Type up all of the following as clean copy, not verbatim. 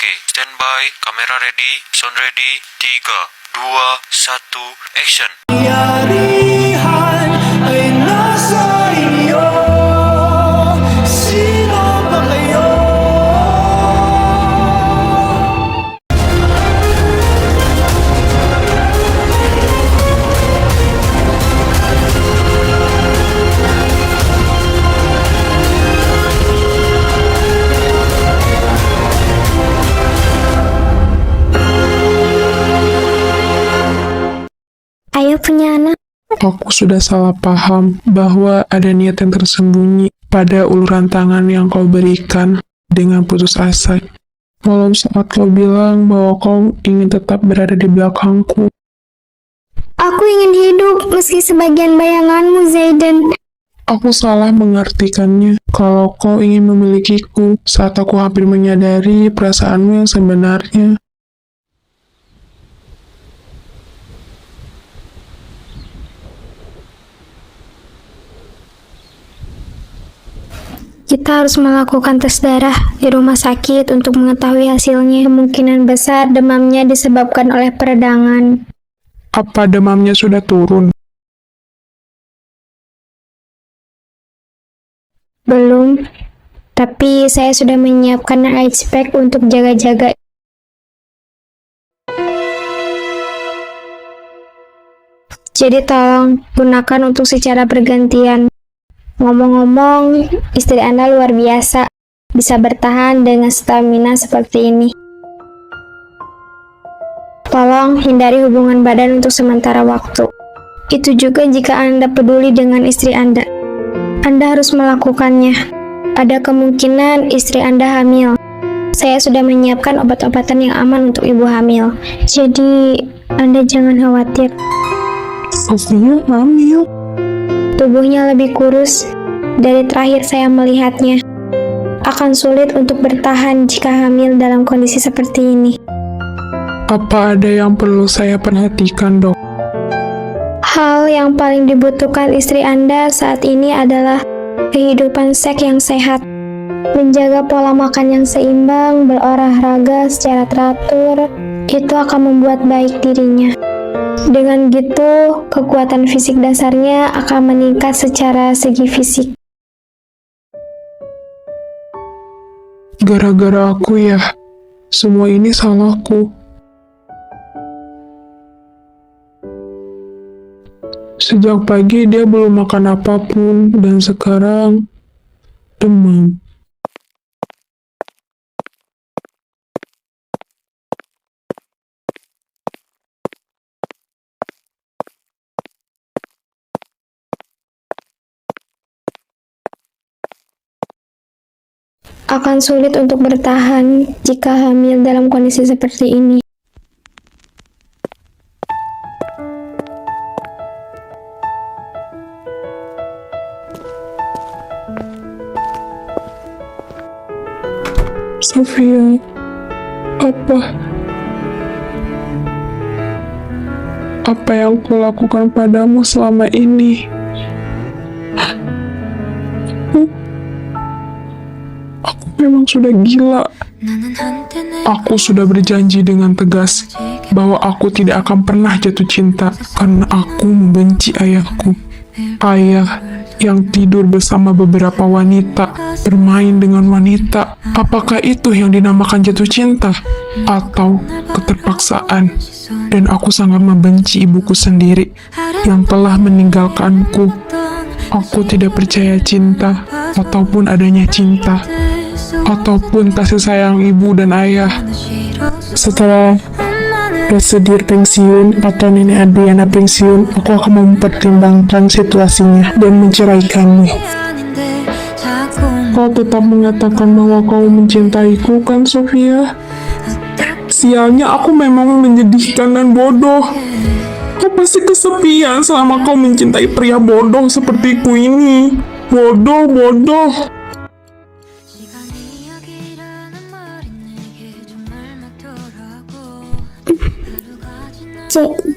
Oke, standby, kamera ready, sound ready, 3, 2, 1, action. Yarihan ay nasa inyo. Sino ba kayo? Ayah punya anak. Aku sudah salah paham bahwa ada niat yang tersembunyi pada uluran tangan yang kau berikan dengan putus asa. Walau saat kau bilang bahwa kau ingin tetap berada di belakangku. Aku ingin hidup meski sebagian bayanganmu, Zayden. Aku salah mengartikannya kalau kau ingin memilikiku saat aku hampir menyadari perasaanmu yang sebenarnya. Kita harus melakukan tes darah di rumah sakit untuk mengetahui hasilnya. Kemungkinan besar demamnya disebabkan oleh peradangan. Apa demamnya sudah turun? Belum, tapi saya sudah menyiapkan ice pack untuk jaga-jaga. Jadi tolong gunakan untuk secara bergantian. Ngomong-ngomong, istri Anda luar biasa, bisa bertahan dengan stamina seperti ini. Tolong hindari hubungan badan untuk sementara waktu. Itu juga jika Anda peduli dengan istri Anda. Anda harus melakukannya. Ada kemungkinan istri Anda hamil. Saya sudah menyiapkan obat-obatan yang aman untuk ibu hamil. Jadi, Anda jangan khawatir. Sofia hamil. Tubuhnya lebih kurus dari terakhir saya melihatnya. Akan sulit untuk bertahan jika hamil dalam kondisi seperti ini. Apa ada yang perlu saya perhatikan, dok? Hal yang paling dibutuhkan istri Anda saat ini adalah kehidupan seks yang sehat. Menjaga pola makan yang seimbang, berolahraga secara teratur, itu akan membuat baik dirinya. Dengan gitu, kekuatan fisik dasarnya akan meningkat secara segi fisik. Gara-gara aku ya, semua ini salahku. Sejak pagi dia belum makan apapun, dan sekarang demam. Akan sulit untuk bertahan jika hamil dalam kondisi seperti ini. Sofia, apa yang kulakukan padamu selama ini? Aku memang sudah gila. Aku sudah berjanji dengan tegas bahwa aku tidak akan pernah jatuh cinta karena aku membenci ayahku. Ayah yang tidur bersama beberapa wanita, bermain dengan wanita. Apakah itu yang dinamakan jatuh cinta? Atau keterpaksaan? Dan aku sangat membenci ibuku sendiri yang telah meninggalkanku. Aku tidak percaya cinta, ataupun adanya cinta, ataupun kasih sayang ibu dan ayah. Setelah Residir pensiun atau Nenek Adriana pensiun, aku akan mempertimbangkan situasinya dan menceraikanmu. Kau tetap mengatakan bahwa kau mencintaiku kan, Sofia? Sialnya aku memang menyedihkan dan bodoh. Kau pasti kesepian selama kau mencintai pria bodoh sepertiku ini. Bodoh.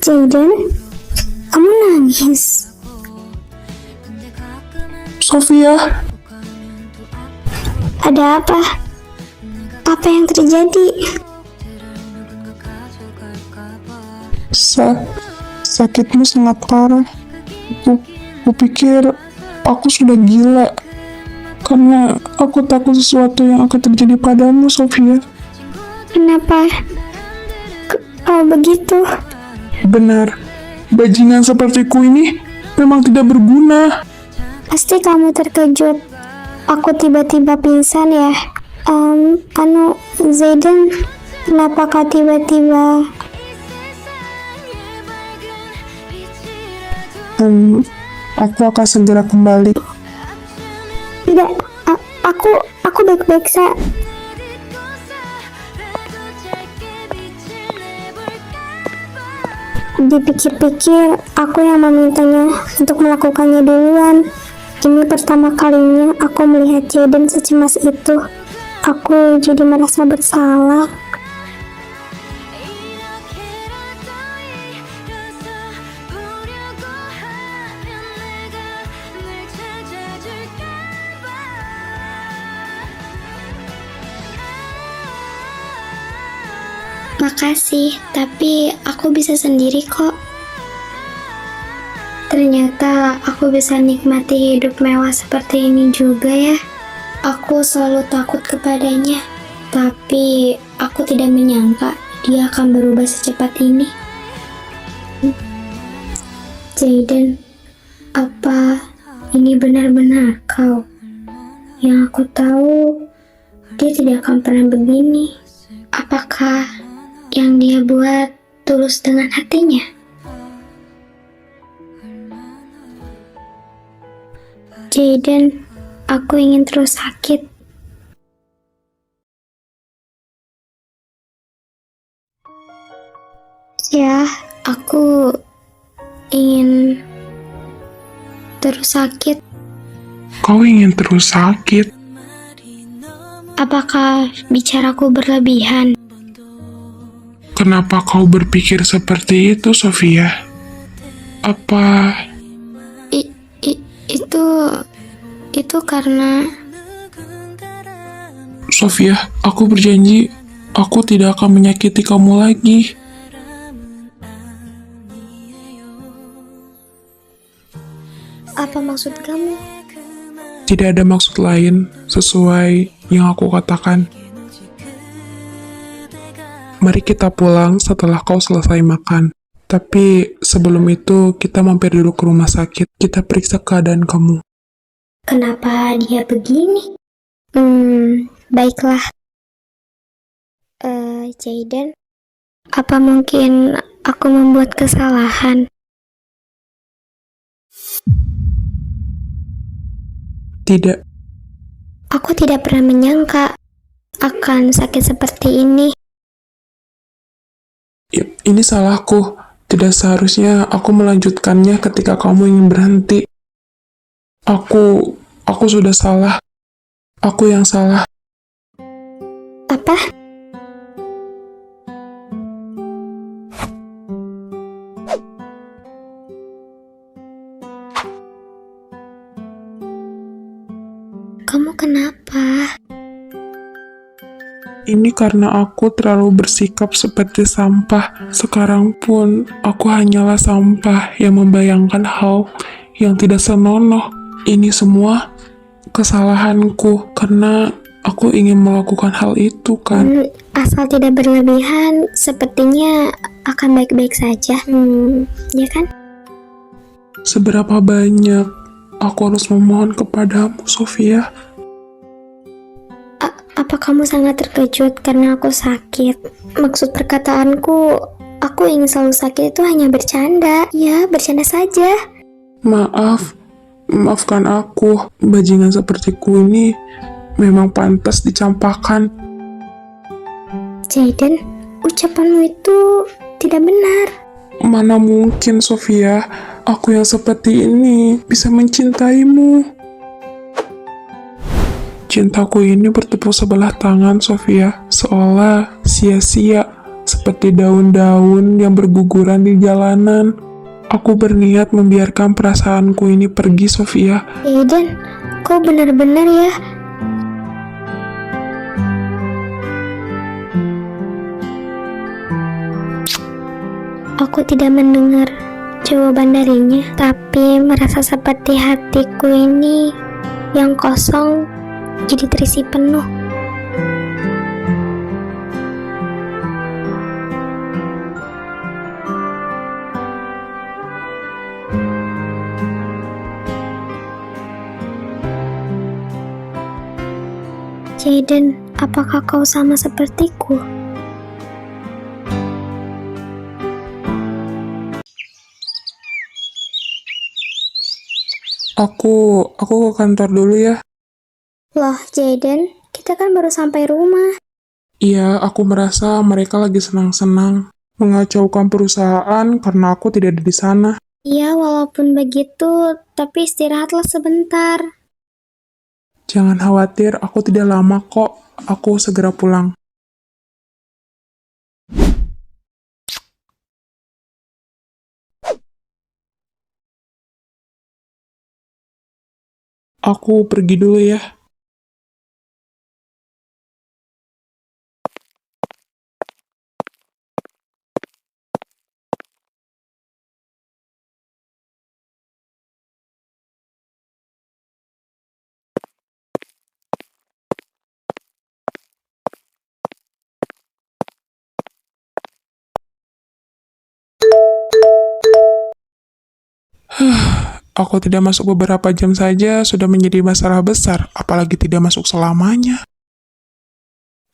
Jayden, kamu nangis? Sofia, Ada apa? Apa yang terjadi? Sakitmu sangat parah. Kupikir aku sudah gila. Karena aku takut sesuatu yang akan terjadi padamu, Sofia. Kenapa kau begitu? Benar, bajingan sepertiku ini memang tidak berguna. Pasti kamu terkejut. Aku tiba-tiba pingsan ya. Zayden, kenapa kau tiba-tiba? Aku akan segera kembali. Tidak, aku baik-baik saja. Dipikir-pikir, aku yang memintanya untuk melakukannya duluan. Ini pertama kalinya aku melihat Jaden secemas itu. Aku jadi merasa bersalah. Makasih, tapi aku bisa sendiri kok. Ternyata aku bisa nikmati hidup mewah seperti ini juga ya. Aku selalu takut kepadanya, tapi aku tidak menyangka dia akan berubah secepat ini. Jaden, apa ini benar-benar kau? Yang aku tahu, dia tidak akan pernah begini. Apakah yang dia buat tulus dengan hatinya? Jaden, aku ingin terus sakit. Ya, aku ingin terus sakit. Kau ingin terus sakit? Apakah bicaraku berlebihan? Kenapa kau berpikir seperti itu, Sofia? Apa Itu karena Sofia, aku berjanji aku tidak akan menyakiti kamu lagi. apa maksud kamu? Tidak ada maksud lain sesuai yang aku katakan. Mari kita pulang setelah kau selesai makan. Tapi sebelum itu kita mampir dulu ke rumah sakit. Kita periksa keadaan kamu. Kenapa dia begini? Baiklah. Jaden, apa mungkin aku membuat kesalahan? Tidak, Aku tidak pernah menyangka akan sakit seperti ini. ini salahku. Tidak seharusnya aku melanjutkannya ketika kamu ingin berhenti. Aku sudah salah. Aku yang salah. Apa? Kamu kenapa? Ini karena aku terlalu bersikap seperti sampah. Sekarang pun aku hanyalah sampah yang membayangkan hal yang tidak senonoh. Ini semua kesalahanku karena aku ingin melakukan hal itu kan. Asal tidak berlebihan, sepertinya akan baik-baik saja. Ya kan? Seberapa banyak aku harus memohon kepadamu, Sofia? Apa kamu sangat terkejut karena aku sakit? Maksud perkataanku, aku ingin selalu sakit itu hanya bercanda. Ya, bercanda saja. Maafkan aku. Bajingan sepertiku ini memang pantas dicampakkan. Jaden, ucapanmu itu tidak benar. Mana mungkin, Sofia, aku yang seperti ini bisa mencintaimu. Cintaku ini bertepuk sebelah tangan, Sofia, seolah sia-sia, seperti daun-daun yang berguguran di jalanan. Aku berniat membiarkan perasaanku ini pergi, Sofia. Jaden, kau benar-benar ya. aku tidak mendengar jawaban darinya, tapi merasa seperti hatiku ini yang kosong jadi terisi penuh. Jaden, apakah kau sama sepertiku? Aku ke kantor dulu ya. Loh, Jaden, kita kan baru sampai rumah. Iya, aku merasa mereka lagi senang-senang mengacaukan perusahaan karena aku tidak ada di sana. Iya, walaupun begitu, tapi istirahatlah sebentar. Jangan khawatir, aku tidak lama kok. Aku segera pulang. Aku pergi dulu ya. Aku tidak masuk beberapa jam saja sudah menjadi masalah besar, apalagi tidak masuk selamanya.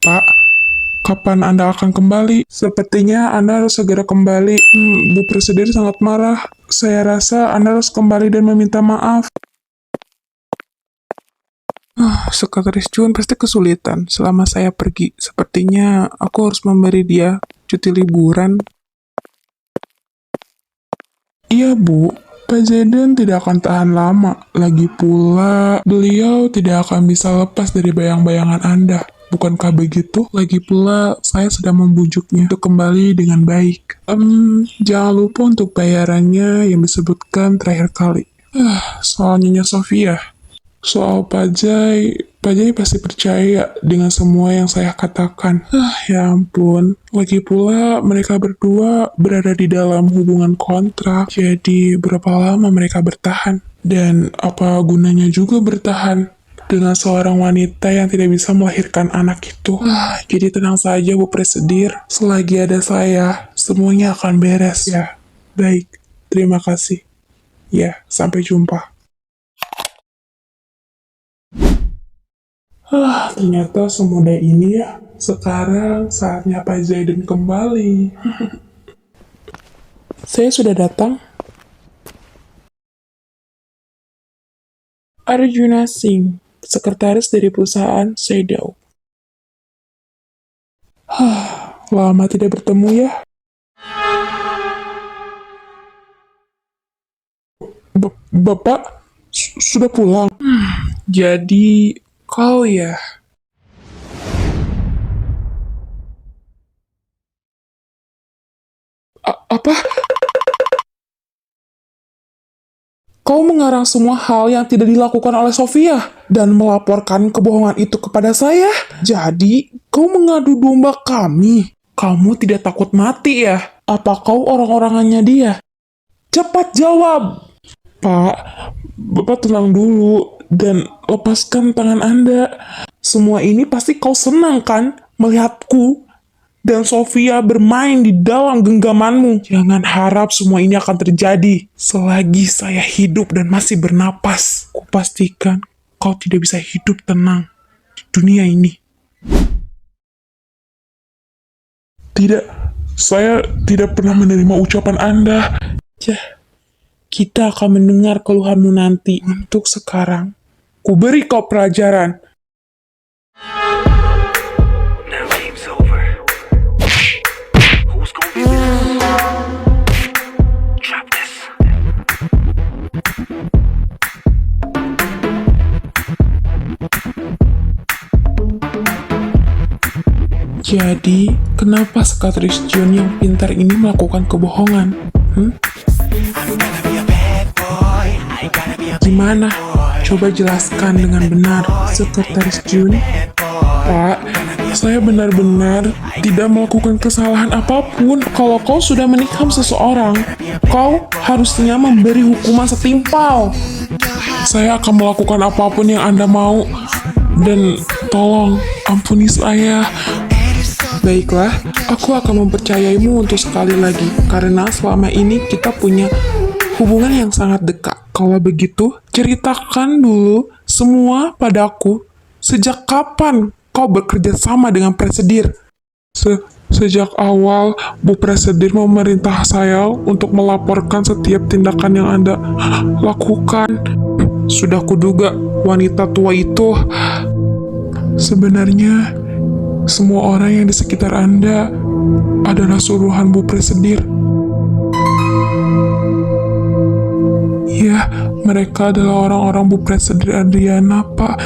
Pak, kapan Anda akan kembali? Sepertinya Anda harus segera kembali. Bu Presiden sangat marah. Saya rasa Anda harus kembali dan meminta maaf. Sekretaris Jun pasti kesulitan selama saya pergi. Sepertinya aku harus memberi dia cuti liburan. Iya, Bu. Pak Jaden tidak akan tahan lama. Lagi pula, beliau tidak akan bisa lepas dari bayang-bayangan Anda. Bukankah begitu? Lagi pula, saya sudah membujuknya untuk kembali dengan baik. Jangan lupa untuk bayarannya yang disebutkan terakhir kali. Soal Nyonya Sofia. Soal Pak Jai pasti percaya dengan semua yang saya katakan. Ya ampun. Lagi pula mereka berdua berada di dalam hubungan kontrak. Jadi berapa lama mereka bertahan? Dan apa gunanya juga bertahan dengan seorang wanita yang tidak bisa melahirkan anak itu? Jadi tenang saja Bu Presidir. Selagi ada saya, semuanya akan beres ya. Baik, terima kasih. Ya, sampai jumpa. Ternyata semudah ini ya. Sekarang saatnya Pak Zaiden kembali. Saya sudah datang. Arjuna Singh, sekretaris dari perusahaan Shadow. Lama tidak bertemu ya. Bapak sudah pulang. Jadi kau ya. Apa? Kau mengarang semua hal yang tidak dilakukan oleh Sofia dan melaporkan kebohongan itu kepada saya. Jadi, kau mengadu domba kami. Kamu tidak takut mati ya? Apa kau orang-orangannya dia? Cepat jawab! Pak, Bapak tenang dulu dan lepaskan tangan Anda. Semua ini pasti kau senang kan melihatku dan Sofia bermain di dalam genggamanmu. Jangan harap semua ini akan terjadi. Selagi saya hidup dan masih bernapas, kupastikan kau tidak bisa hidup tenang di dunia ini. Tidak, saya tidak pernah menerima ucapan Anda. Kita akan mendengar keluhanmu nanti. Untuk sekarang, ku beri kau pelajaran. Now game's over. Who's gonna be this? Drop this. Jadi, kenapa sekretaris John yang pintar ini melakukan kebohongan? Gimana? Coba jelaskan dengan benar, sekretaris Jun. Pak, Saya benar-benar tidak melakukan kesalahan apapun. Kalau kau sudah menikam seseorang, kau harusnya memberi hukuman setimpal. Saya akan melakukan apapun yang Anda mau. Dan tolong ampuni saya. Baiklah, aku akan mempercayaimu untuk sekali lagi. Karena selama ini kita punya hubungan yang sangat dekat. Kalau begitu, ceritakan dulu semua padaku. Sejak kapan kau bekerja sama dengan Presidir? Sejak awal, Bu Presidir memerintah saya untuk melaporkan setiap tindakan yang Anda lakukan. Sudah kuduga wanita tua itu. Sebenarnya, semua orang yang di sekitar Anda adalah suruhan Bu Presidir. Ya, mereka adalah orang-orang Bu Presidir Adriana, Pak.